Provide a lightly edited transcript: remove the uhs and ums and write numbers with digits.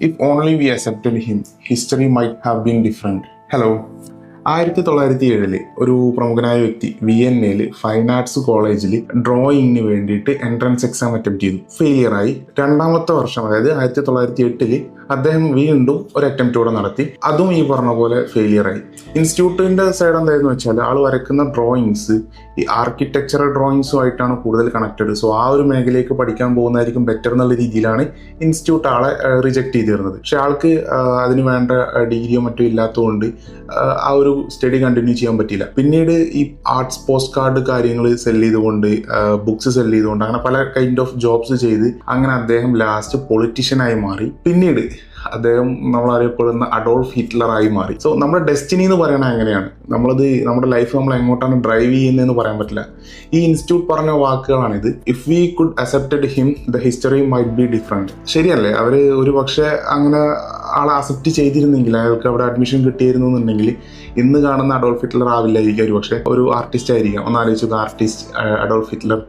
If only we accepted him, history might have been different. Hello. 1907 ഒരു പ്രമുഖനായ വ്യക്തി വിയന്നയിൽ fine arts കോളേജിൽ ഡ്രോയിങ്ങിന് വേണ്ടിയിട്ട് എൻട്രൻസ് എക്സാം അറ്റംപ്റ്റ് ചെയ്തു. ഫെയിലിയറായി. രണ്ടാമത്തെ വർഷം, അതായത് 1908 അദ്ദേഹം വീണ്ടും ഒരു അറ്റംപ്റ്റ് കൂടെ നടത്തി. അതും ഈ പറഞ്ഞ പോലെ ഫെയിലിയറായി. ഇൻസ്റ്റിറ്റ്യൂട്ടിന്റെ സൈഡ് എന്തായിരുന്നു വെച്ചാൽ ആൾ വരയ്ക്കുന്ന ഡ്രോയിങ്സ് ഈ ആർക്കിടെക്ചറൽ ഡ്രോയിങ്സുമായിട്ടാണ് കൂടുതൽ കണക്റ്റഡ്. സോ ആ ഒരു മേഖലയിലേക്ക് പഠിക്കാൻ പോകുന്നതായിരിക്കും ബെറ്റർ എന്നുള്ള രീതിയിലാണ് ഇൻസ്റ്റിറ്റ്യൂട്ട് ആളെ റിജക്ട് ചെയ്തിരുന്നത്. പക്ഷെ ആൾക്ക് അതിന് വേണ്ട ഡിഗ്രിയോ മറ്റോ ഇല്ലാത്തതുകൊണ്ട് ആ ഒരു സ്റ്റഡി കണ്ടിന്യൂ ചെയ്യാൻ പറ്റിയില്ല. പിന്നീട് ഈ ആർട്സ് പോസ്റ്റ് കാർഡ് കാര്യങ്ങൾ സെല് ചെയ്തുകൊണ്ട്, ബുക്സ് സെല് ചെയ്തുകൊണ്ട്, അങ്ങനെ പല കൈൻഡ് ഓഫ് ജോബ്സ് ചെയ്ത് അങ്ങനെ അദ്ദേഹം ലാസ്റ്റ് പൊളിറ്റീഷ്യനായി മാറി. പിന്നീട് അദ്ദേഹം നമ്മൾ അറിയപ്പെടുന്ന അഡോൾഫ് ഹിറ്റ്ലറായി മാറി. സോ നമ്മുടെ ഡെസ്റ്റിനി എന്ന് പറയുന്നത് എങ്ങനെയാണ്, നമ്മുടെ ലൈഫ് നമ്മൾ എങ്ങോട്ടാണ് ഡ്രൈവ് ചെയ്യുന്നതെന്ന് പറയാൻ പറ്റില്ല. ഈ ഇൻസ്റ്റിറ്റ്യൂട്ട് പറഞ്ഞ വാക്കുകളാണിത്. If we could accepted him the history might be different. ശരിയല്ലേ? അവർ ഒരു പക്ഷേ അങ്ങനെ ആളെ അക്സെപ്റ്റ് ചെയ്തിരുന്നെങ്കിൽ, അയാൾക്ക് അവിടെ അഡ്മിഷൻ കിട്ടിയിരുന്നു എന്നുണ്ടെങ്കിൽ ഇന്ന് കാണുന്ന അഡോൾഫ് ഹിറ്റ്ലർ ആവില്ലായിരിക്കും. ഒരു പക്ഷേ ഒരു ആർട്ടിസ്റ്റ് ആയിരിക്കാം. ഒന്ന് ആലോചിച്ചു, ആർട്ടിസ്റ്റ് അഡോൾഫ് ഹിറ്റ്ലർ